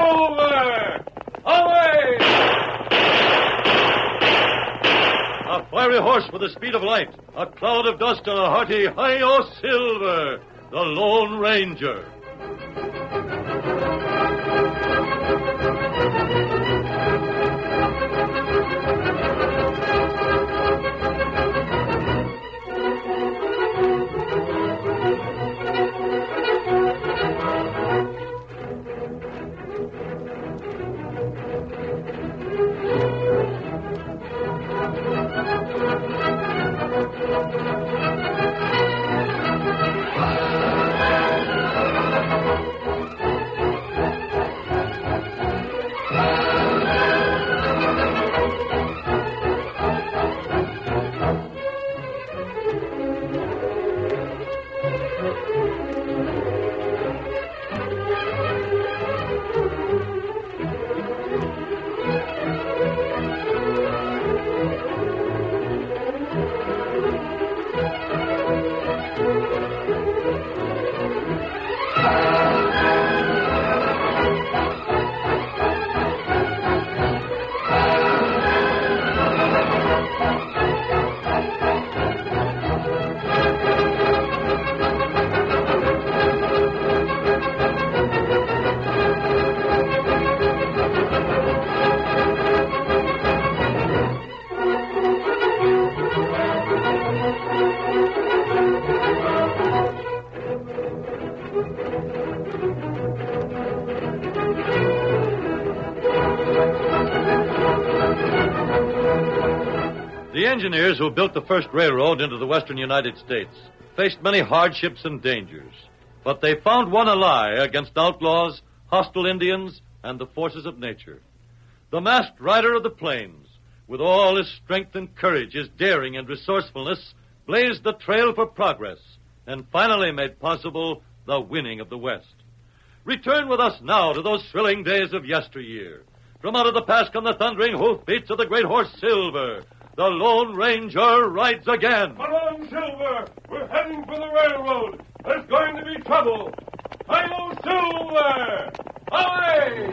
silver! Away! A fiery horse with the speed of light, a cloud of dust, and a hearty hi-yo silver, the Lone Ranger. The engineers who built the first railroad into the western United States faced many hardships and dangers, but they found one ally against outlaws, hostile Indians, and the forces of nature. The masked rider of the plains, with all his strength and courage, his daring and resourcefulness, blazed the trail for progress and finally made possible the winning of the West. Return with us now to those thrilling days of yesteryear. From out of the past come the thundering hoofbeats of the great horse Silver. The Lone Ranger rides again. Come on, Silver. We're heading for the railroad. There's going to be trouble. Hi-yo, Silver! Away!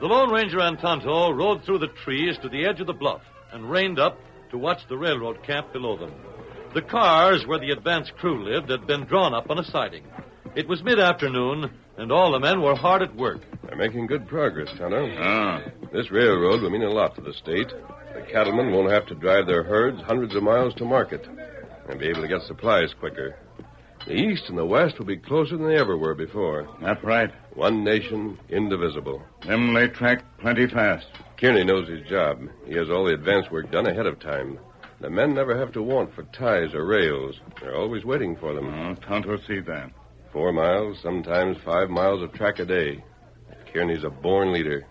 The Lone Ranger and Tonto rode through the trees to the edge of the bluff and reined up to watch the railroad camp below them. The cars where the advance crew lived had been drawn up on a siding. It was mid-afternoon, and all the men were hard at work. They're making good progress, Tonto. This railroad will mean a lot to the state. The cattlemen won't have to drive their herds hundreds of miles to market. They'll be able to get supplies quicker. The East and the West will be closer than they ever were before. That's right. One nation, indivisible. Them lay track plenty fast. Kearney knows his job. He has all the advance work done ahead of time. The men never have to want for ties or rails. They're always waiting for them. Tonto see that. 4 miles, sometimes 5 miles of track a day. Kearney's a born leader.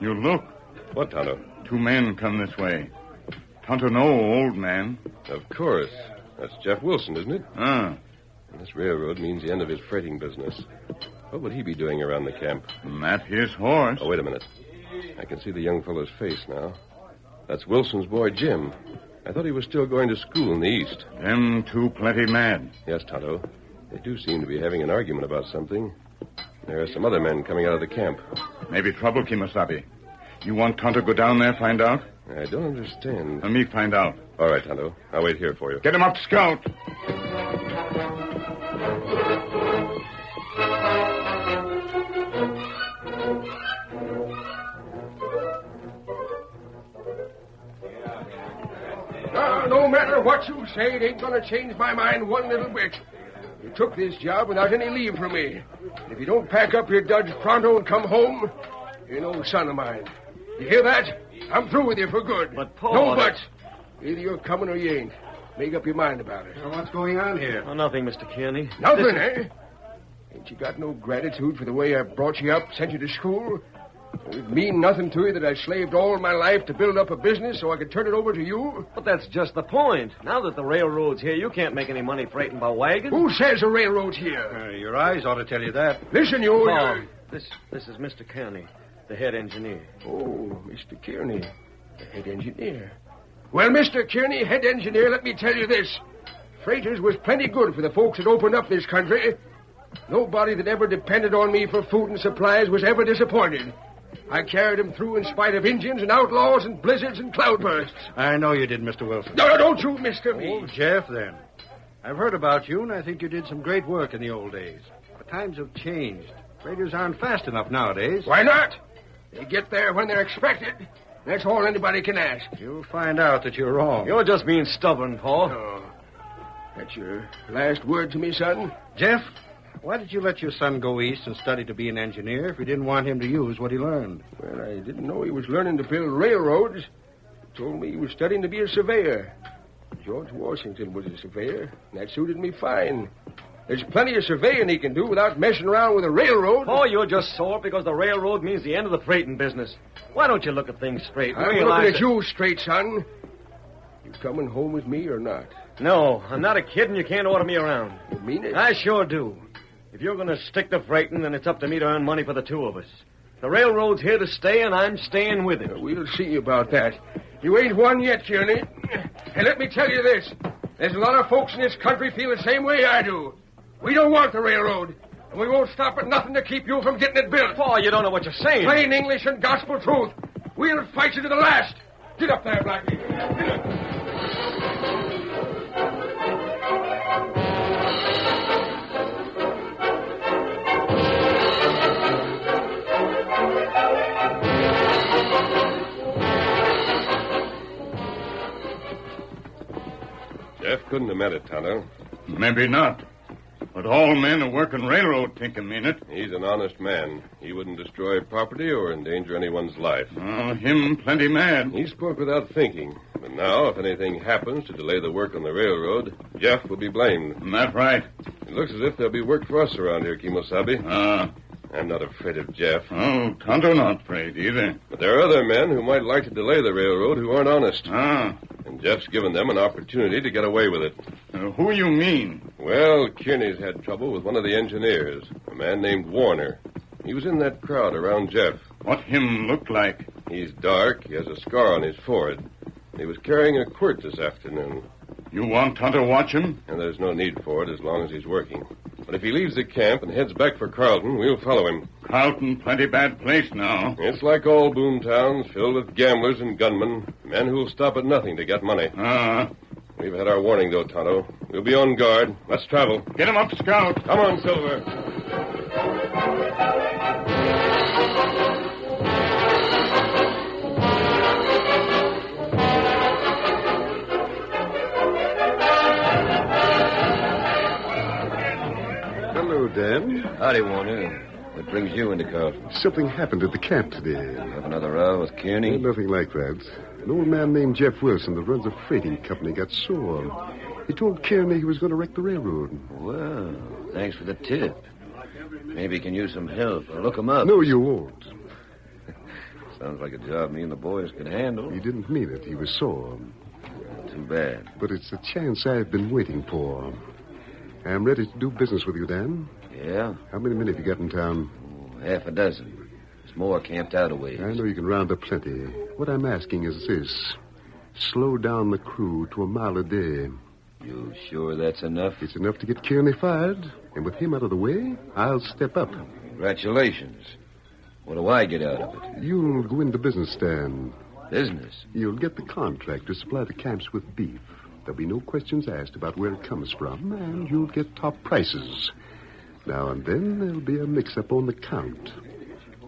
You look. What, Tonto? 2 men come this way. Tonto know old man. Of course. That's Jeff Wilson, isn't it? And this railroad means the end of his freighting business. What would he be doing around the camp? That his horse. Oh, wait a minute. I can see the young fellow's face now. That's Wilson's boy, Jim. I thought he was still going to school in the East. Them 2 plenty mad. Yes, Tonto. They do seem to be having an argument about something. There are some other men coming out of the camp. Maybe trouble, Kimasabi. You want Tonto go down there, find out? I don't understand. Let me find out. All right, Tonto. I'll wait here for you. Get him up, Scout. No matter what you say, it ain't going to change my mind one little bit. You took this job without any leave from me. If you don't pack up your duds pronto and come home, you're no son of mine. You hear that? I'm through with you for good. But, Paul... No buts. Either you're coming or you ain't. Make up your mind about it. So what's going on here? Oh, nothing, Mr. Kearney. Nothing, eh? Ain't you got no gratitude for the way I brought you up, sent you to school? It would mean nothing to you that I slaved all my life to build up a business so I could turn it over to you? But that's just the point. Now that the railroad's here, you can't make any money freighting by wagon. Who says the railroad's here? Your eyes ought to tell you that. Listen, you... Paul, this is Mr. Kearney, the head engineer. Oh, Mr. Kearney, the head engineer. Well, Mr. Kearney, head engineer, let me tell you this. Freighters was plenty good for the folks that opened up this country. Nobody that ever depended on me for food and supplies was ever disappointed. I carried them through in spite of Indians and outlaws and blizzards and cloudbursts. I know you did, Mr. Wilson. No, don't you mister me. Oh, Jeff, then. I've heard about you, and I think you did some great work in the old days. But times have changed. Freighters aren't fast enough nowadays. Why not? They get there when they're expected. That's all anybody can ask. You'll find out that you're wrong. You're just being stubborn, Paul. Oh, that's your last word to me, son? Jeff, why did you let your son go east and study to be an engineer if you didn't want him to use what he learned? Well, I didn't know he was learning to build railroads. He told me he was studying to be a surveyor. George Washington was a surveyor, and that suited me fine. There's plenty of surveying he can do without messing around with a railroad. Paul, you're just sore because the railroad means the end of the freighting business. Why don't you look at things straight? I'm looking at you straight, son. You coming home with me or not? No, I'm not a kid, and you can't order me around. You mean it? I sure do. If you're going to stick to freighting, then it's up to me to earn money for the two of us. The railroad's here to stay, and I'm staying with it. We'll see about that. You ain't won yet, Kearney. And let me tell you this. There's a lot of folks in this country feel the same way I do. We don't want the railroad, and we won't stop at nothing to keep you from getting it built. Paul, you don't know what you're saying. Plain English and gospel truth. We'll fight you to the last. Get up there, Blackie. Get up. Jeff couldn't have meant it, Tonto. Maybe not. But all men who work in railroad think him mean it. He's an honest man. He wouldn't destroy property or endanger anyone's life. Oh, him plenty mad. He spoke without thinking. But now, if anything happens to delay the work on the railroad, Jeff will be blamed. That's right. It looks as if there'll be work for us around here, Kimosabe. I'm not afraid of Jeff. Oh, Tonto not afraid either. But there are other men who might like to delay the railroad who aren't honest. And Jeff's given them an opportunity to get away with it. Who you mean? Well, Kearney's had trouble with one of the engineers, a man named Warner. He was in that crowd around Jeff. What him look like? He's dark. He has a scar on his forehead. He was carrying a quirt this afternoon. You want Tonto watch him? And there's no need for it as long as he's working. But if he leaves the camp and heads back for Carlton, we'll follow him. Carlton, plenty bad place now. It's like all boom towns, filled with gamblers and gunmen, men who'll stop at nothing to get money. We've had our warning, though, Tonto. We'll be on guard. Let's travel. Get him up, Scout. Come on, Silver. Hello, Dan. Howdy, Warner. What brings you into Carlton? Something happened at the camp today. Have another row with Kearney? Nothing like that. An old man named Jeff Wilson that runs a freighting company got sore. He told Kearney he was going to wreck the railroad. Well, thanks for the tip. Maybe he can use some help. I'll look him up. No, you won't. Sounds like a job me and the boys could handle. He didn't mean it. He was sore. Too bad. But it's the chance I've been waiting for. I'm ready to do business with you, Dan. Yeah? How many men have you got in town? Half a dozen. There's more camped out a ways. I know you can round up plenty. What I'm asking is this. Slow down the crew to a mile a day. You sure that's enough? It's enough to get Kearney fired. And with him out of the way, I'll step up. Congratulations. What do I get out of it? You'll go into business, Dan. Business? You'll get the contract to supply the camps with beef. There'll be no questions asked about where it comes from, and you'll get top prices. Now and then there'll be a mix-up on the count.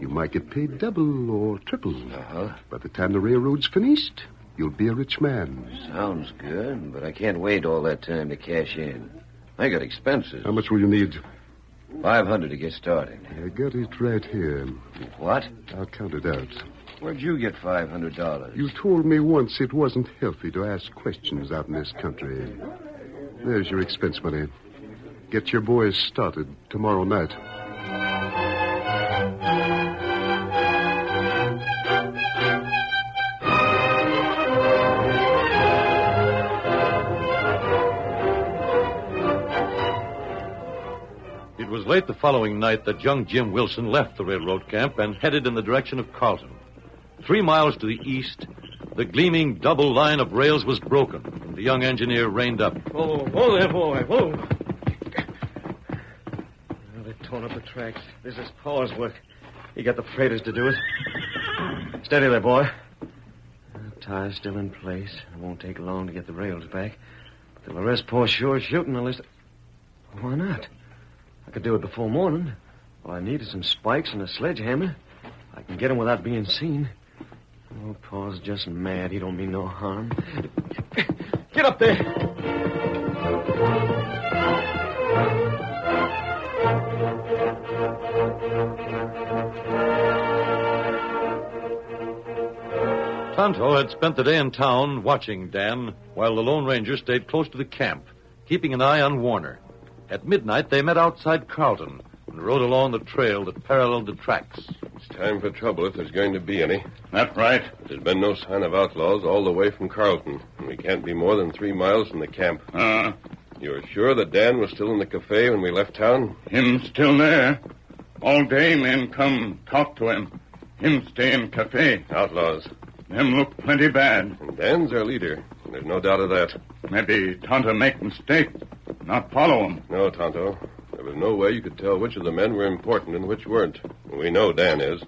You might get paid double or triple. By the time the railroad's finished, you'll be a rich man. Sounds good, but I can't wait all that time to cash in. I got expenses. How much will you need? $500 to get started. I got it right here. What? I'll count it out. Where'd you get $500? You told me once it wasn't healthy to ask questions out in this country. There's your expense money. Get your boys started tomorrow night. It was late the following night that young Jim Wilson left the railroad camp and headed in the direction of Carlton. 3 miles to the east, The gleaming double line of rails was broken, and the young engineer reined up. Whoa there, boy. Whoa. Well, they've torn up the tracks. This is Paul's work. He got the freighters to do it. Steady there, boy. The tire's still in place. It won't take long to get the rails back. But they'll arrest Paul Shore shooting unless... Why not? I could do it before morning. All I need is some spikes and a sledgehammer. I can get him without being seen. Oh, Paul's just mad. He don't mean no harm. Get up there! Tonto had spent the day in town watching Dan while the Lone Ranger stayed close to the camp, keeping an eye on Warner. At midnight, they met outside Carlton and rode along the trail that paralleled the tracks. It's time for trouble if there's going to be any. That's right. There's been no sign of outlaws all the way from Carlton, and we can't be more than 3 miles from the camp. You're sure that Dan was still in the cafe when we left town? Him still there. All day men come talk to him. Him stay in cafe. Outlaws. Them look plenty bad. And Dan's our leader. There's no doubt of that. Maybe Tonto make mistake. Not follow him. No, Tonto. There was no way you could tell which of the men were important and which weren't. We know Dan is.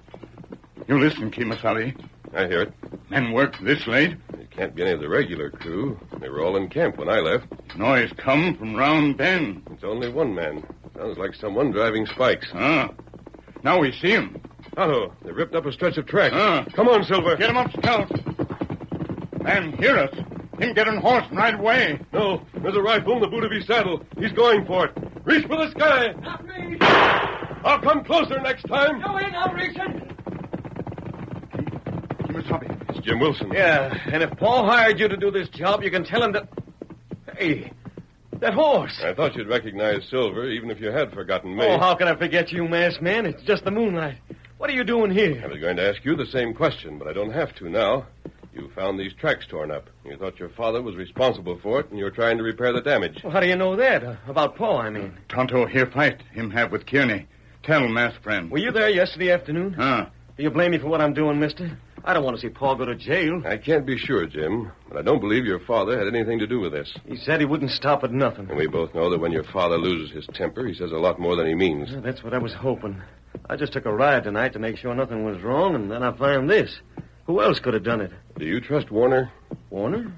You listen, Kimasabi. I hear it. Men work this late. It can't be any of the regular crew. They were all in camp when I left. Noise come from round bend. It's only one man. Sounds like someone driving spikes. Now we see him. Tonto, they ripped up a stretch of track. Come on, Silver. Get him up, Scout. Man, hear us. Him get on horse right away. No, there's a rifle in the boot of his saddle. He's going for it. Reach for the sky. Not me. I'll come closer next time. You ain't no reaching. Kimasabi. It's Jim Wilson. Yeah, and if Paul hired you to do this job, you can tell him that... Hey, that horse. I thought you'd recognize Silver, even if you had forgotten me. Oh, how can I forget you, masked man? It's just the moonlight. What are you doing here? I was going to ask you the same question, but I don't have to now. You found these tracks torn up. You thought your father was responsible for it, and you're trying to repair the damage. Well, how do you know that? About Paul, I mean. Tonto here fight. Him have with Kearney. Tell, masked friend. Were you there yesterday afternoon? Do you blame me for what I'm doing, mister? I don't want to see Paul go to jail. I can't be sure, Jim, but I don't believe your father had anything to do with this. He said he wouldn't stop at nothing. And we both know that when your father loses his temper, he says a lot more than he means. Yeah, that's what I was hoping. I just took a ride tonight to make sure nothing was wrong, and then I found this. Who else could have done it? Do you trust Warner? Warner?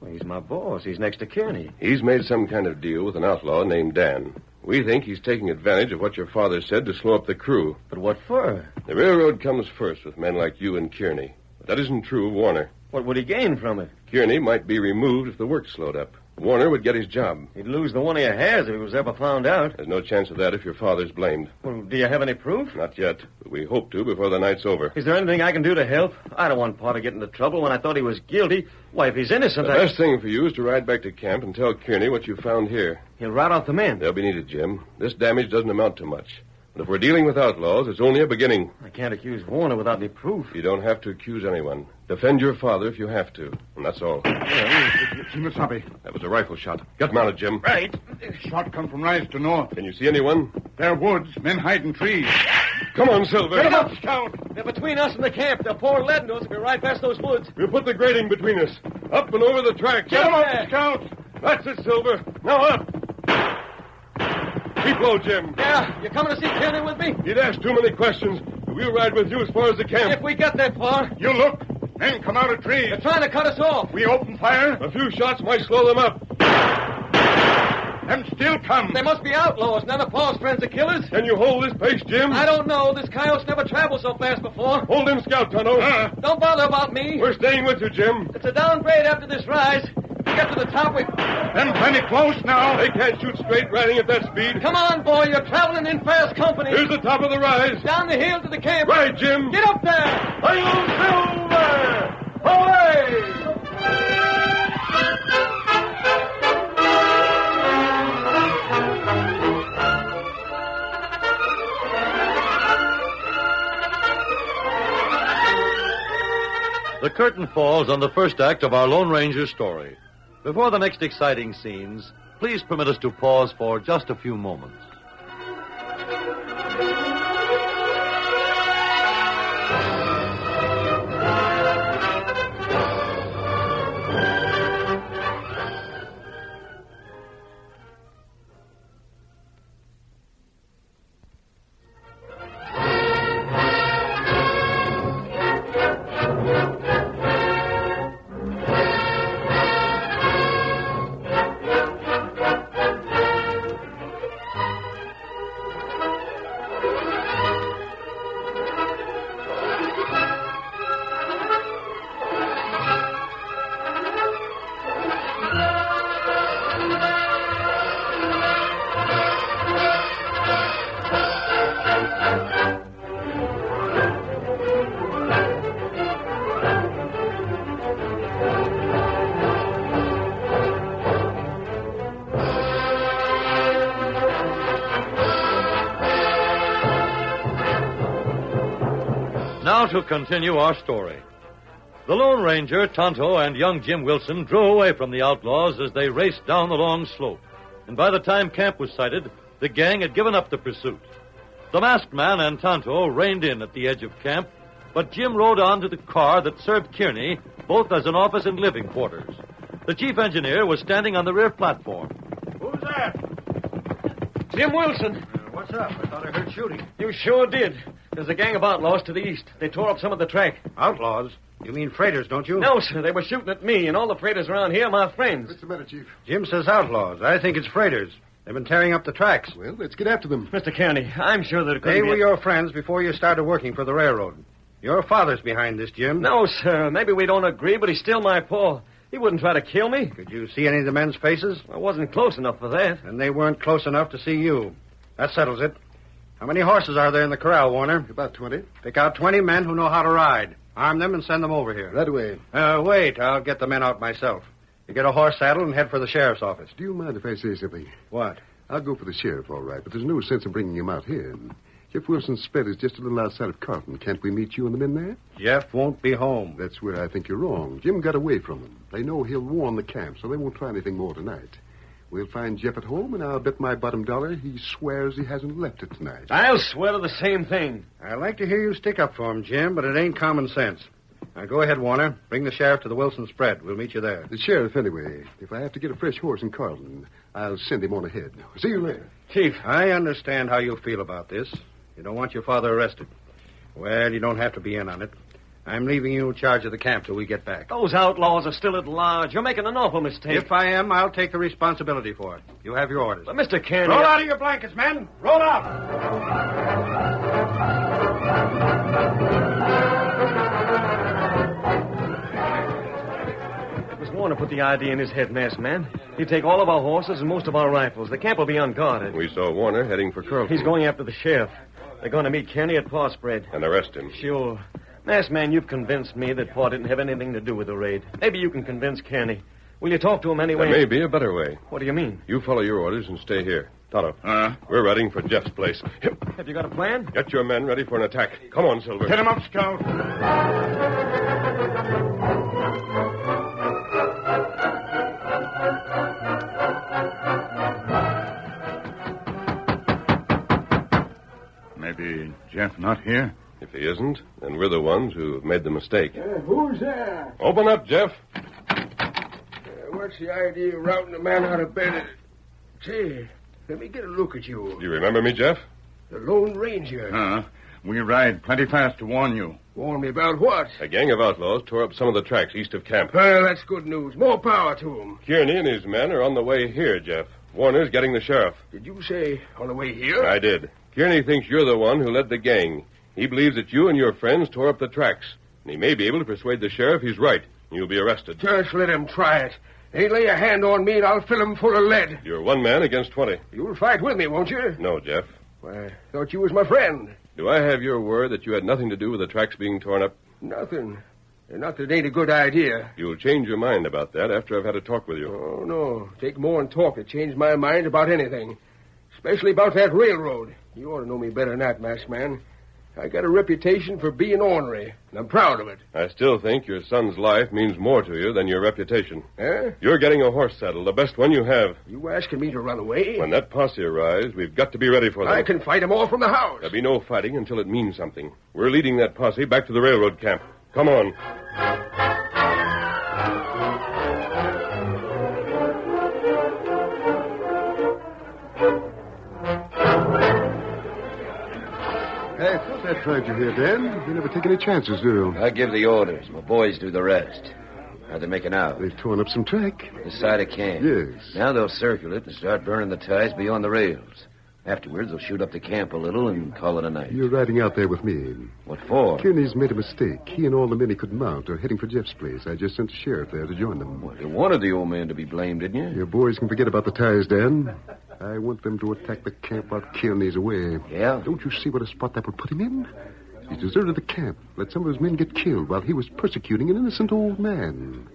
Well, he's my boss. He's next to Kearney. He's made some kind of deal with an outlaw named Dan. We think he's taking advantage of what your father said to slow up the crew. But what for? The railroad comes first with men like you and Kearney. But that isn't true of Warner. What would he gain from it? Kearney might be removed if the work slowed up. Warner would get his job. He'd lose the one he has if he was ever found out. There's no chance of that if your father's blamed. Well, do you have any proof? Not yet, but we hope to before the night's over. Is there anything I can do to help? I don't want Pa to get into trouble when I thought he was guilty. Why, if he's innocent, The best thing for you is to ride back to camp and tell Kearney what you found here. He'll rout out the men. They'll be needed, Jim. This damage doesn't amount to much. And if we're dealing with outlaws, it's only a beginning. I can't accuse Warner without any proof. You don't have to accuse anyone. Defend your father if you have to. And that's all. Kimasabi. That was a rifle shot. Get mounted, Jim. Right. Shot come from rise to north. Can you see anyone? They're woods. Men hide in trees. Come on, Silver. Get him up, Scout. They're between us and the camp. They'll pour lead into us if we ride past those woods. We'll put the grating between us. Up and over the track. Get him up, Scout. That's it, Silver. Now up. Keep low, Jim. Yeah, you coming to see Kearney with me? You'd ask too many questions. We'll ride with you as far as the camp. If we get that far. You look. Men come out of trees. They're trying to cut us off. We open fire. A few shots might slow them up. Them still come. They must be outlaws. None of Paul's friends are killers. Can you hold this pace, Jim? I don't know. This coyote's never traveled so fast before. Hold him, Scout, Tonto. Don't bother about me. We're staying with you, Jim. It's a downgrade after this rise. We get to the top, we... Them plenty close now. They can't shoot straight riding at that speed. Come on, boy. You're traveling in fast company. Here's the top of the rise. Down the hill to the camp. Right, Jim. Get up there. Hi-yo, Silver! Away! The curtain falls on the first act of our Lone Ranger story. Before the next exciting scenes, please permit us to pause for just a few moments. Now to continue our story. The Lone Ranger, Tonto, and young Jim Wilson drew away from the outlaws as they raced down the long slope. And by the time camp was sighted, the gang had given up the pursuit. The masked man and Tonto reined in at the edge of camp, but Jim rode on to the car that served Kearney both as an office and living quarters. The chief engineer was standing on the rear platform. Who's that? Jim Wilson. What's up? I thought I heard shooting. You sure did. There's a gang of outlaws to the east. They tore up some of the track. Outlaws? You mean freighters, don't you? No, sir. They were shooting at me, and all the freighters around here are my friends. What's the matter, Chief? Jim says outlaws. I think it's freighters. They've been tearing up the tracks. Well, let's get after them. Mr. Kearney, I'm sure that it They were your friends before you started working for the railroad. Your father's behind this, Jim. No, sir. Maybe we don't agree, but he's still my pa. He wouldn't try to kill me. Could you see any of the men's faces? I wasn't close enough for that. And they weren't close enough to see you. That settles it. How many horses are there in the corral, Warner? About 20. Pick out 20 men who know how to ride. Arm them and send them over here. Right away. Wait. I'll get the men out myself. You get a horse saddle and head for the sheriff's office. Do you mind if I say something? What? I'll go for the sheriff, all right, but there's no sense in bringing him out here. Jeff Wilson's spread is just a little outside of Carlton. Can't we meet you and the men there? Jeff won't be home. That's where I think you're wrong. Jim got away from them. They know he'll warn the camp, so they won't try anything more tonight. We'll find Jeff at home, and I'll bet my bottom dollar he swears he hasn't left it tonight. I'll swear to the same thing. I'd like to hear you stick up for him, Jim, but it ain't common sense. Now, go ahead, Warner. Bring the sheriff to the Wilson spread. We'll meet you there. The sheriff, anyway. If I have to get a fresh horse in Carlton, I'll send him on ahead. See you later. Chief, I understand how you feel about this. You don't want your father arrested. Well, you don't have to be in on it. I'm leaving you in charge of the camp till we get back. Those outlaws are still at large. You're making an awful mistake. If I am, I'll take the responsibility for it. You have your orders. But, Mr. Kearney... Roll out of your blankets, men. Roll out. Warner put the idea in his head, masked man. He'd take all of our horses and most of our rifles. The camp will be unguarded. We saw Warner heading for Carlton. He's going after the sheriff. They're going to meet Kearney at Paw Spread. And arrest him. Sure. Masked man, you've convinced me that Paw didn't have anything to do with the raid. Maybe you can convince Kearney. Will you talk to him anyway? There may be a better way. What do you mean? You follow your orders and stay here. Tonto. We're riding for Jeff's place. Have you got a plan? Get your men ready for an attack. Come on, Silver. Hit him up, Scout. Maybe Jeff not here? If he isn't, then we're the ones who have made the mistake. Who's there? Open up, Jeff. What's the idea of routing a man out of bed? Say, let me get a look at you. Do you remember me, Jeff? The Lone Ranger. We ride plenty fast to warn you. Warn me about what? A gang of outlaws tore up some of the tracks east of camp. Well, that's good news. More power to them. Kearney and his men are on the way here, Jeff. Warner's getting the sheriff. Did you say on the way here? I did. Kearney thinks you're the one who led the gang. He believes that you and your friends tore up the tracks. And he may be able to persuade the sheriff he's right. You'll be arrested. Just let him try it. They lay a hand on me and I'll fill him full of lead. You're one man against 20. You'll fight with me, won't you? No, Jeff. Why, I thought you was my friend. Do I have your word that you had nothing to do with the tracks being torn up? Nothing. Not that it ain't a good idea. You'll change your mind about that after I've had a talk with you. Oh, no. Take more than talk to change my mind about anything. Especially about that railroad. You ought to know me better than that, masked man. I got a reputation for being ornery, and I'm proud of it. I still think your son's life means more to you than your reputation. Eh? You're getting a horse saddle, the best one you have. You asking me to run away? When that posse arrives, we've got to be ready for them. I can fight them all from the house. There'll be no fighting until it means something. We're leading that posse back to the railroad camp. Come on. I thought that tried you here, Dan. You never take any chances, do you? I give the orders. My boys do the rest. How they making out? They've torn up some track. The side of camp. Yes. Now they'll circle it and start burning the ties beyond the rails. Afterwards, they'll shoot up the camp a little and call it a night. You're riding out there with me. What for? Kearney's made a mistake. He and all the men he could mount are heading for Jeff's place. I just sent the sheriff there to join them. Well, you wanted the old man to be blamed, didn't you? Your boys can forget about the ties, Dan. I want them to attack the camp while Kearney's away. Yeah? Don't you see what a spot that would put him in? He deserted the camp, let some of his men get killed while he was persecuting an innocent old man.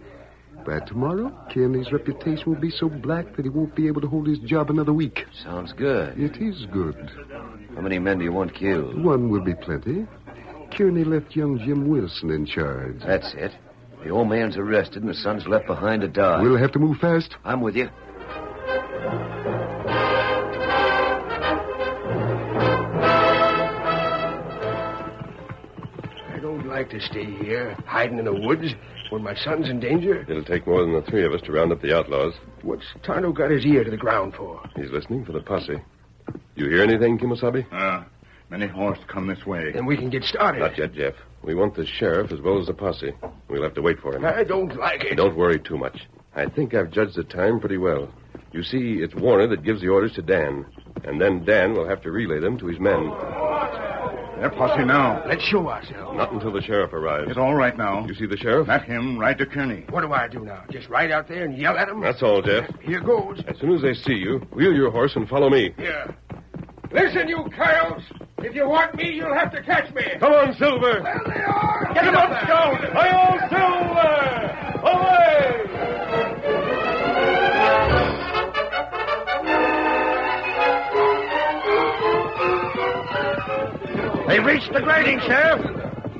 By tomorrow, Kearney's reputation will be so black that he won't be able to hold his job another week. Sounds good. It is good. How many men do you want killed? One will be plenty. Kearney left young Jim Wilson in charge. That's it. The old man's arrested and the son's left behind to die. We'll have to move fast. I'm with you. I don't like to stay here, hiding in the woods when my son's in danger. It'll take more than the three of us to round up the outlaws. What's Tonto got his ear to the ground for? He's listening for the posse. You hear anything, Kimosabe? Many horse come this way. Then we can get started. Not yet, Jeff. We want the sheriff as well as the posse. We'll have to wait for him. I don't like it. Don't worry too much. I think I've judged the time pretty well. You see, it's Warner that gives the orders to Dan. And then Dan will have to relay them to his men. They're posse now. Let's show ourselves. Not until the sheriff arrives. It's all right now. You see the sheriff? Let him ride to Kearney. What do I do now? Just ride out there and yell at them? That's all, Jeff. Here goes. As soon as they see you, wheel your horse and follow me. Here. Listen, you coyotes. If you want me, you'll have to catch me. Come on, Silver. There they are. Get him up, Scout! Hi-yo, Silver! Away! They reached the grading, Sheriff.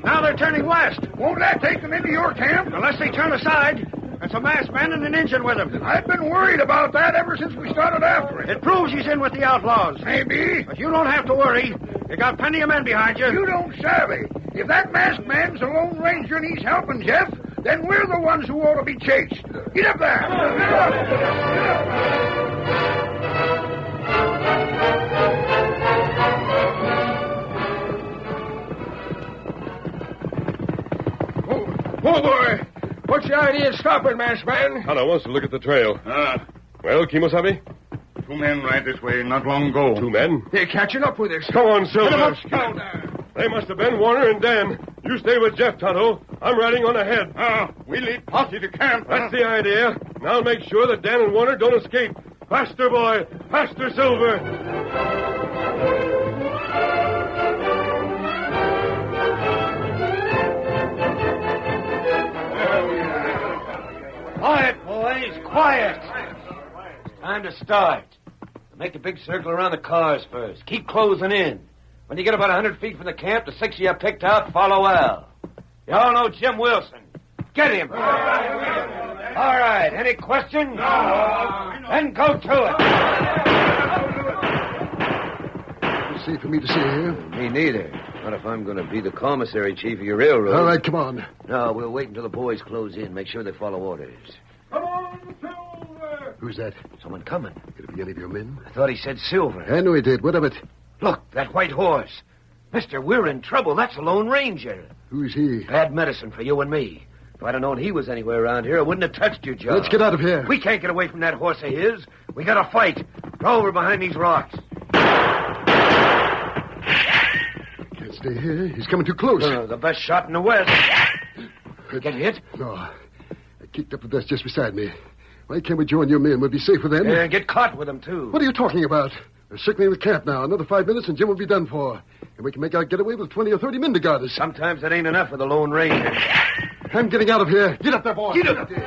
Now they're turning west. Won't that take them into your camp? Unless they turn aside. There's a masked man and an Injun with him. I've been worried about that ever since we started after him. It proves he's in with the outlaws. Maybe. But you don't have to worry. You got plenty of men behind you. You don't savvy. If that masked man's a Lone Ranger and he's helping Jeff, then we're the ones who ought to be chased. Get up there. Get up. Oh, boy. What's the idea of stopping, masked man? Tonto wants to look at the trail. Well, Kimosabe? 2 men ride this way not long ago. 2 men? They're catching up with us. Come on, Silver. Get 'em up, Scout. They must have been Warner and Dan. You stay with Jeff, Tonto. I'm riding on ahead. We lead posse to camp. That's the idea. Now I'll make sure that Dan and Warner don't escape. Faster, boy. Faster, Silver. Quiet, boys, quiet. It's time to start. Make a big circle around the cars first. Keep closing in. When you get about 100 feet from the camp, the 6 you picked out follow well. You all know Jim Wilson. Get him. All right, any questions? No. Then go to it. It's safe for me to stay here. Me neither. Not if I'm going to be the commissary chief of your railroad. All right, come on. No, we'll wait until the boys close in. Make sure they follow orders. Come on, Silver! Who's that? Someone coming. Could it be any of your men? I thought he said Silver. I know he did. What of it? Look, that white horse. Mister, we're in trouble. That's a Lone Ranger. Who's he? Bad medicine for you and me. If I'd have known he was anywhere around here, I wou't have touched your job. Let's get out of here. We can't get away from that horse of his. We got to fight. Go over behind these rocks. Can't stay here. He's coming too close. The best shot in the West. Get hit? No. I kicked up the dust just beside me. Why can't we join your men? We'll be safe with them. And get caught with them, too. What are you talking about? We're circling the camp now. Another 5 minutes and Jim will be done for. And we can make our getaway with 20 or 30 men to guard us. Sometimes it ain't enough for the Lone Ranger. I'm getting out of here. Get up there, boy. Get up there.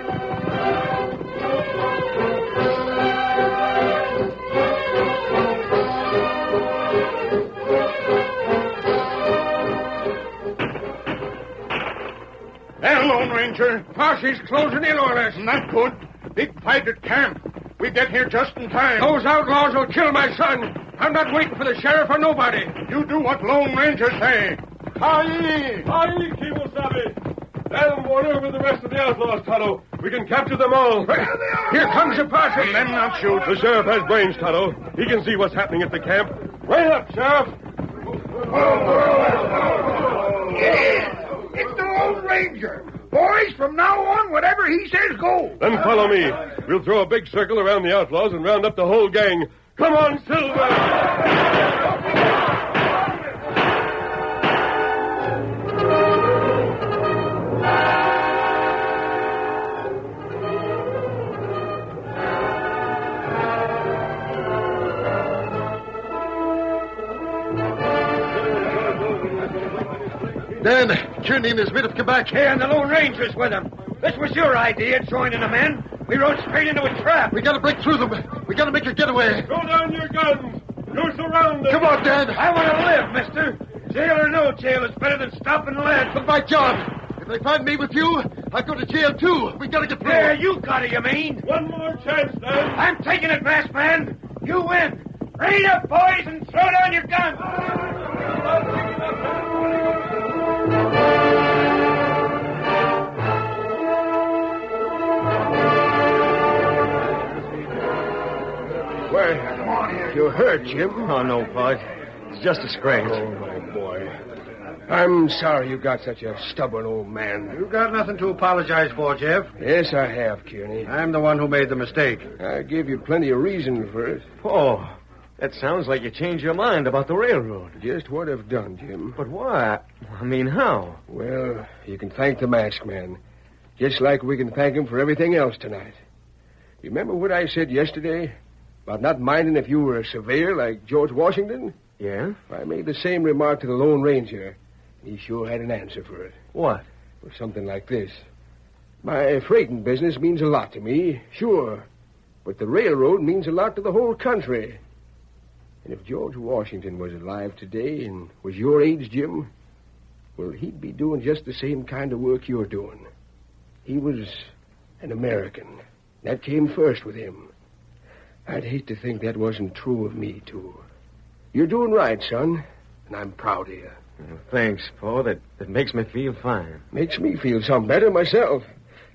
There, Lone Ranger. Posse's closing in on us. Not good. Big fight at camp. We get here just in time. Those outlaws will kill my son. I'm not waiting for the sheriff or nobody. You do what Lone Ranger say. Aye, Kimosabe. Dan and Warner with the rest of the outlaws, Tonto. We can capture them all. Here comes the posse. Let them not shoot. The sheriff has brains, Tonto. He can see what's happening at the camp. Right up, Sheriff. Get in. It's the Lone Ranger. Boys, from now on, whatever he says goes. Then follow me. We'll throw a big circle around the outlaws and round up the whole gang. Come on, Silver! Dan, Kearney and his men have come back. Yeah, and the Lone Ranger's with him. This was your idea, joining the men. We rode straight into a trap. We gotta break through them. We gotta make a getaway. Throw down your guns. You're surrounded. Come on, Dan. I want to live, mister. Jail or no jail, it's better than stopping lead. But by John, if they find me with you, I go to jail too. We gotta get through. Yeah, you got it, you mean? One more chance, then. I'm taking it, masked man. You win. Ready up, boys, and throw down your guns. Well, you're hurt, Jim. Oh, no, Bud. It's just a scratch. Oh, my boy. I'm sorry you got such a stubborn old man. You've got nothing to apologize for, Jeff. Yes, I have, Kearney. I'm the one who made the mistake. I gave you plenty of reason for it. Oh, that sounds like you changed your mind about the railroad. Just what I've done, Jim. But why? I mean, how? Well, you can thank the masked man. Just like we can thank him for everything else tonight. You remember what I said yesterday about not minding if you were a surveyor like George Washington? Yeah? I made the same remark to the Lone Ranger. He sure had an answer for it. What? Well, something like this. My freighting business means a lot to me, sure. But the railroad means a lot to the whole country. And if George Washington was alive today and was your age, Jim, well, he'd be doing just the same kind of work you're doing. He was an American. That came first with him. I'd hate to think that wasn't true of me, too. You're doing right, son, and I'm proud of you. Thanks, Paul. That makes me feel fine. Makes me feel some better myself.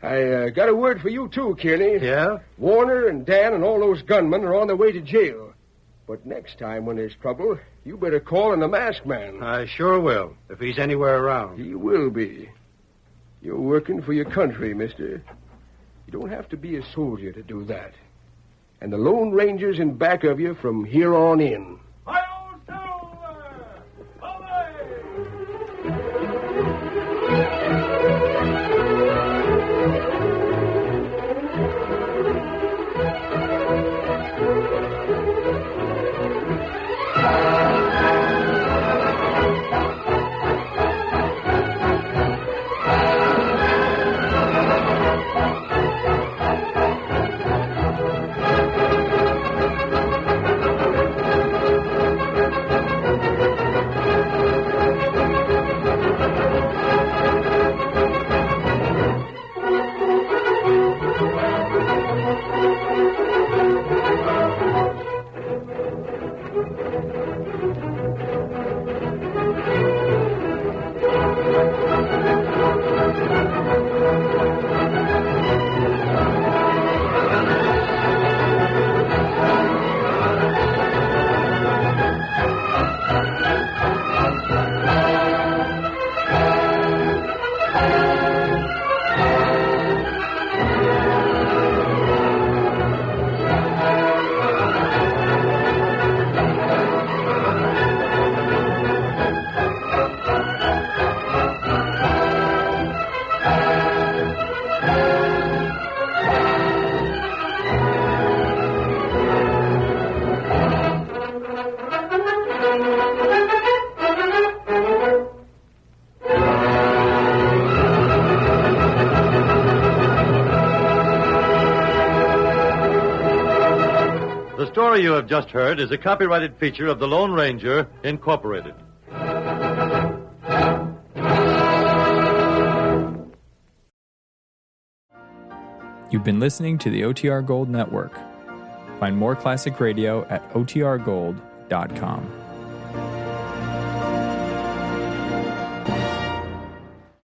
I got a word for you, too, Kearney. Yeah? Warner and Dan and all those gunmen are on their way to jail. But next time when there's trouble, you better call in the masked man. I sure will, if he's anywhere around. He will be. You're working for your country, mister. You don't have to be a soldier to do that. And the Lone Ranger's in back of you from here on in. The story you have just heard is a copyrighted feature of the Lone Ranger, Incorporated. You've been listening to the OTR Gold Network. Find more classic radio at otrgold.com.